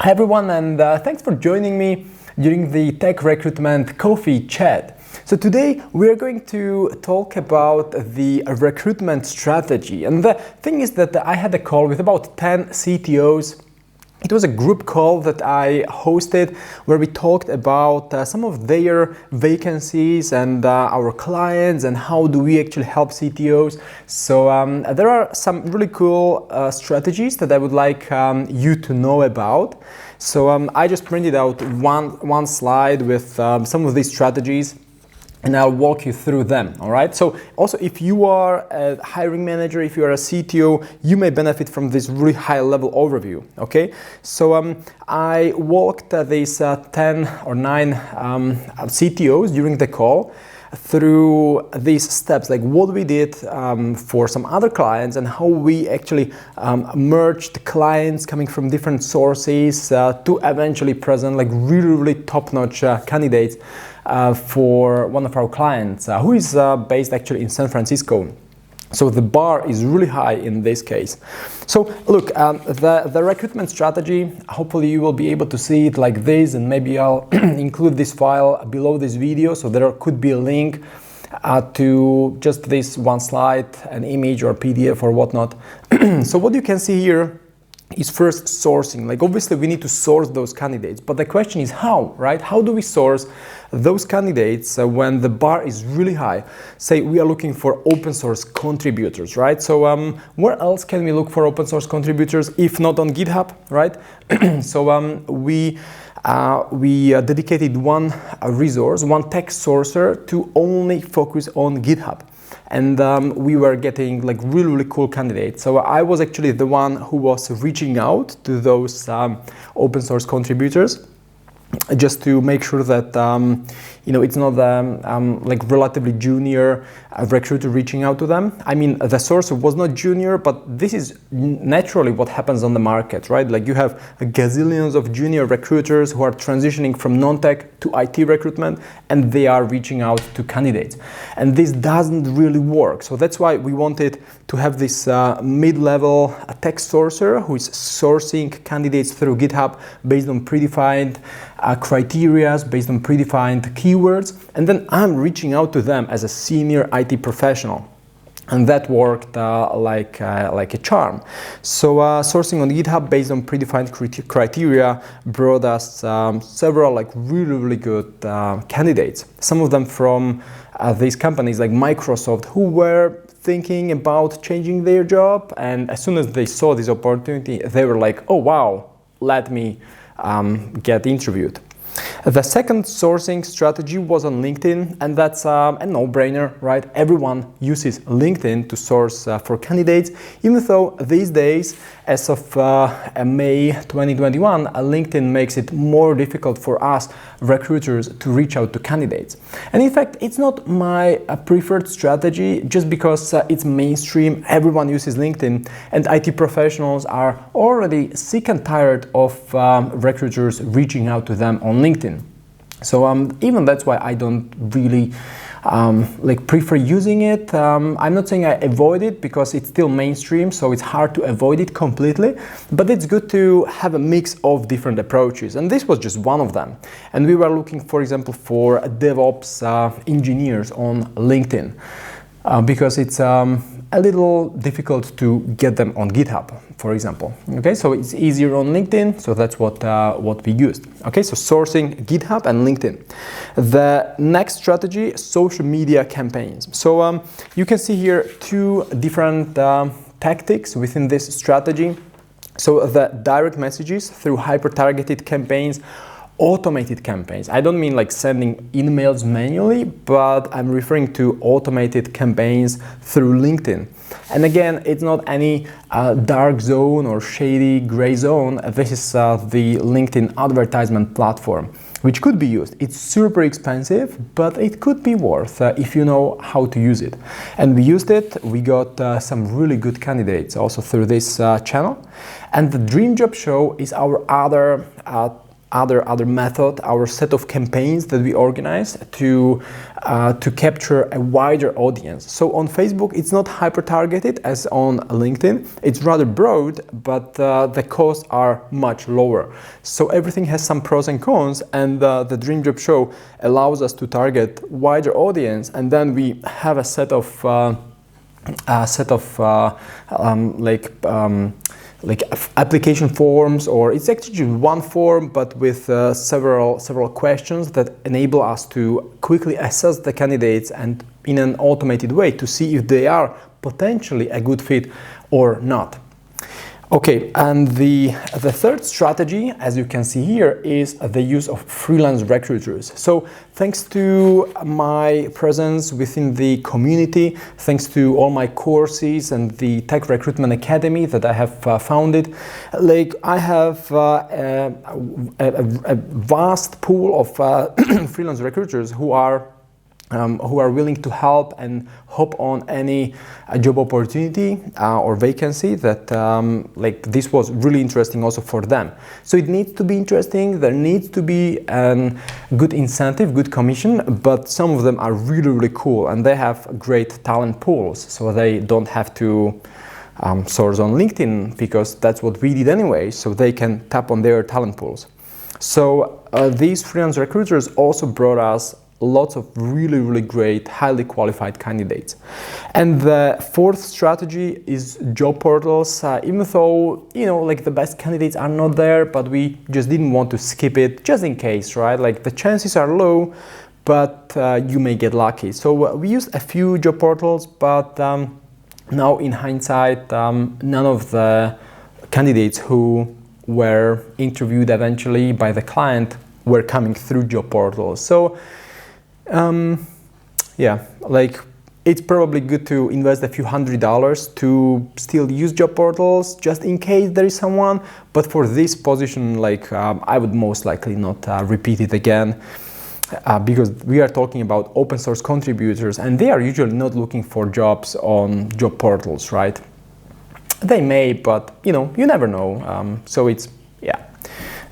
Hi everyone, and thanks for joining me during the Tech Recruitment Coffee Chat. So today we are going to talk about the recruitment strategy. And the thing is that I had a call with about 10 CTOs. It was a group call that I hosted where we talked about some of their vacancies and our clients and how do we actually help CTOs. So there are some really cool strategies that I would like you to know about. So I just printed out one slide with some of these strategies, and I'll walk you through them, all right? So also, if you are a hiring manager, if you are a CTO, you may benefit from this really high-level overview, okay? So I walked these 10 or 9 CTOs during the call through these steps, like what we did for some other clients and how we actually merged clients coming from different sources to eventually present like really top-notch candidates for one of our clients who is based actually in San Francisco. So the bar is really high in this case. So look, the recruitment strategy, hopefully you will be able to see it like this, and maybe I'll include this file below this video, so there could be a link to just this one slide, an image or PDF or whatnot. So what you can see here is first sourcing. Like obviously we need to source those candidates, but the question is how, right? How do we source those candidates when the bar is really high? Say we are looking for open source contributors, right? So where else can we look for open source contributors if not on GitHub, right? So we dedicated one resource, one tech sourcer to only focus on GitHub. And we were getting like really cool candidates. So I was actually the one who was reaching out to those open source contributors just to make sure that it's not like relatively junior recruiter reaching out to them. I mean, the sourcer was not junior, but this is naturally what happens on the market, right? Like you have gazillions of junior recruiters who are transitioning from non-tech to IT recruitment, and they are reaching out to candidates. And this doesn't really work. So that's why we wanted to have this mid-level tech sourcer who is sourcing candidates through GitHub based on predefined criteria, based on predefined keywords, and then I'm reaching out to them as a senior IT professional. And that worked like a charm. So sourcing on GitHub based on predefined criteria brought us several like really good candidates. Some of them from these companies like Microsoft, who were thinking about changing their job, and as soon as they saw this opportunity, they were like, oh wow, let me get interviewed. The second sourcing strategy was on LinkedIn, and that's a no-brainer, right? Everyone uses LinkedIn to source for candidates, even though these days, as of May 2021, LinkedIn makes it more difficult for us recruiters to reach out to candidates. And in fact, it's not my preferred strategy just because it's mainstream, everyone uses LinkedIn, and IT professionals are already sick and tired of recruiters reaching out to them on LinkedIn. So even that's why I don't really prefer using it. I'm not saying I avoid it because it's still mainstream, so it's hard to avoid it completely, but it's good to have a mix of different approaches, and this was just one of them. And we were looking, for example, for DevOps engineers on LinkedIn because it's a little difficult to get them on GitHub, for example. Okay, so it's easier on LinkedIn, so that's what we used. Okay, so sourcing GitHub and LinkedIn. The next strategy, social media campaigns. So you can see here 2 different tactics within this strategy. So the direct messages through hyper-targeted campaigns, automated campaigns. I don't mean like sending emails manually, but I'm referring to automated campaigns through LinkedIn. And again, it's not any dark zone or shady gray zone. This is the LinkedIn advertisement platform, which could be used. It's super expensive, but it could be worth if you know how to use it. And we used it. We got some really good candidates also through this channel. And the Dream Job Show is our other other method, our set of campaigns that we organize to capture a wider audience. So on Facebook, it's not hyper targeted as on LinkedIn. It's rather broad, but the costs are much lower. So everything has some pros and cons, and the Dream Job Show allows us to target wider audience, and then we have a set of like application forms, or it's actually one form but with several questions that enable us to quickly assess the candidates and in an automated way to see if they are potentially a good fit or not. Okay, and the third strategy, as you can see here, is the use of freelance recruiters. So thanks to my presence within the community, thanks to all my courses and the Tech Recruitment Academy that I have founded, like I have a vast pool of freelance recruiters who are willing to help and hop on any job opportunity or vacancy that like this was really interesting also for them. So it needs to be interesting, there needs to be a good incentive, good commission, but some of them are really cool and they have great talent pools, so they don't have to source on LinkedIn because that's what we did anyway, so they can tap on their talent pools. So these freelance recruiters also brought us lots of really great, highly qualified candidates. And the fourth strategy is job portals. Even though, you know, like the best candidates are not there, but we just didn't want to skip it just in case, right? Like the chances are low, but you may get lucky. So we used a few job portals, but now in hindsight, none of the candidates who were interviewed eventually by the client were coming through job portals. So yeah, like it's probably good to invest a few $100s to still use job portals just in case there is someone, but for this position, like I would most likely not repeat it again because we are talking about open source contributors and they are usually not looking for jobs on job portals, right? They may, but you know, you never know. So it's, yeah.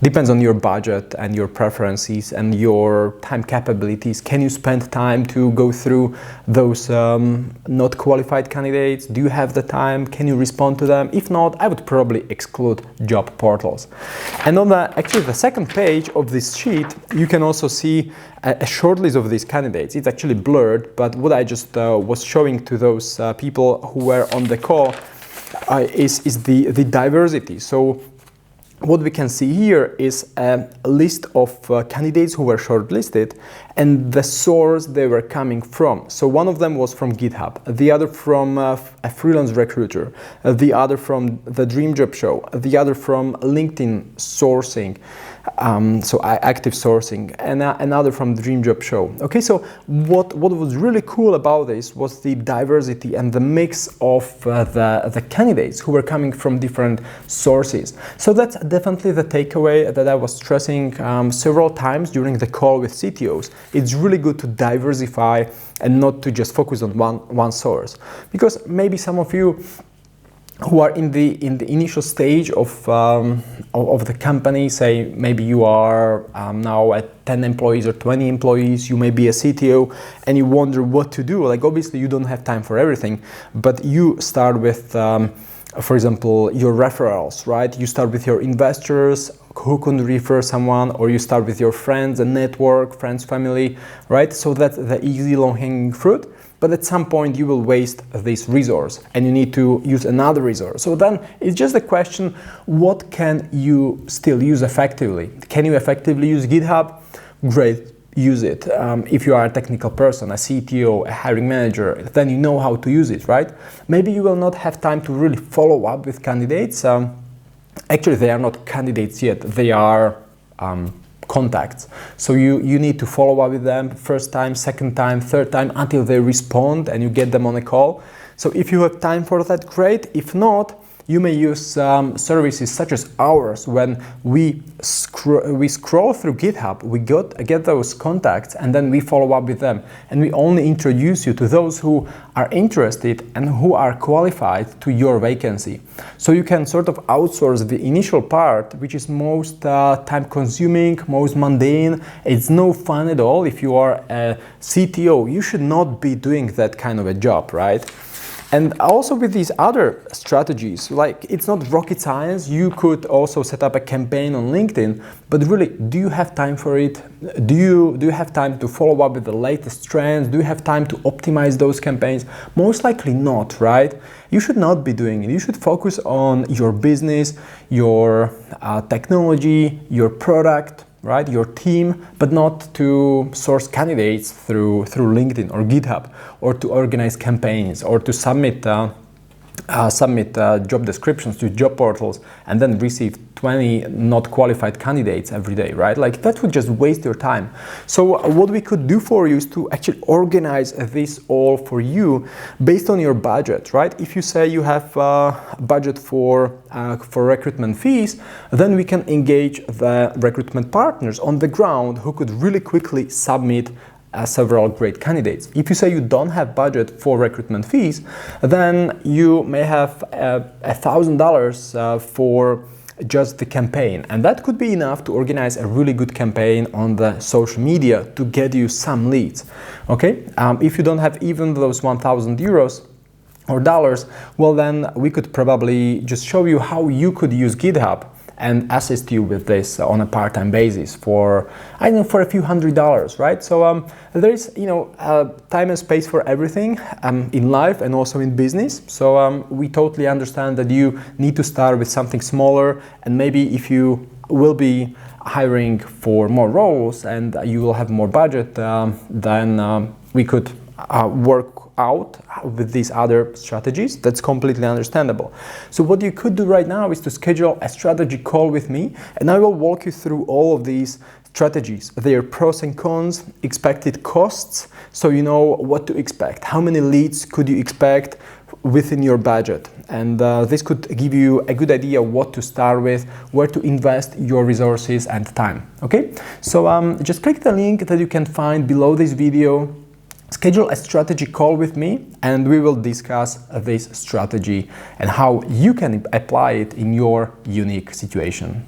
Depends on your budget and your preferences and your time capabilities. Can you spend time to go through those not qualified candidates? Do you have the time? Can you respond to them? If not, I would probably exclude job portals. And on actually the second page of this sheet, you can also see a short list of these candidates. It's actually blurred, but what I just was showing to those people who were on the call is the diversity. So what we can see here is a list of candidates who were shortlisted and the source they were coming from. So one of them was from GitHub, the other from a freelance recruiter, the other from the Dream Job Show, the other from LinkedIn sourcing, so active sourcing, and another from the Dream Job Show. Okay, so what was really cool about this was the diversity and the mix of the candidates who were coming from different sources. So that's definitely the takeaway that I was stressing several times during the call with CTOs. It's really good to diversify and not to just focus on one source, because maybe some of you who are in the initial stage of the company, say maybe you are now at 10 employees or 20 employees, you may be a CTO and you wonder what to do. Like obviously you don't have time for everything, but you start with, for example, your referrals, right? You start with your investors who can refer someone, or you start with your friends and network, friends, family, right? So that's the easy low-hanging fruit. But at some point you will waste this resource and you need to use another resource. So then it's just a question, what can you still use effectively? Can you effectively use GitHub? Great, use it. If you are a technical person, a CTO, a hiring manager, then you know how to use it, right? Maybe you will not have time to really follow up with candidates. Actually, they are not candidates yet. They are contacts. So you need to follow up with them first time, second time, third time until they respond and you get them on a call. So if you have time for that, great. If not, You may use services such as ours. When we scroll through GitHub, we get those contacts, and then we follow up with them, and we only introduce you to those who are interested and who are qualified to your vacancy. So you can sort of outsource the initial part, which is most time consuming, most mundane. It's no fun at all. If you are a CTO, you should not be doing that kind of a job, right? And also with these other strategies, like it's not rocket science. You could also set up a campaign on LinkedIn, but really, do you have time for it? Do you have time to follow up with the latest trends? Do you have time to optimize those campaigns? Most likely not, right? You should not be doing it. You should focus on your business, your technology, your product, right, your team, but not to source candidates through LinkedIn or GitHub, or to organize campaigns, or to submit job descriptions to job portals and then receive 20 not qualified candidates every day, right? Like that would just waste your time. So what we could do for you is to actually organize this all for you based on your budget, right? If you say you have a budget for recruitment fees, then we can engage the recruitment partners on the ground who could really quickly submit several great candidates. If you say you don't have budget for recruitment fees, then you may have $1,000 for just the campaign, and that could be enough to organize a really good campaign on the social media to get you some leads. Okay, if you don't have even those 1,000 euros or dollars, well, then we could probably just show you how you could use GitHub and assist you with this on a part-time basis for, I don't know, for a few $100s, right? So there is, time and space for everything in life and also in business. So we totally understand that you need to start with something smaller, and maybe if you will be hiring for more roles and you will have more budget, then we could work out with these other strategies. That's completely understandable. So what you could do right now is to schedule a strategy call with me, and I will walk you through all of these strategies, their pros and cons, expected costs, so you know what to expect. How many leads could you expect within your budget? And this could give you a good idea what to start with, where to invest your resources and time. Okay, so just click the link that you can find below this video, schedule a strategy call with me, and we will discuss this strategy and how you can apply it in your unique situation.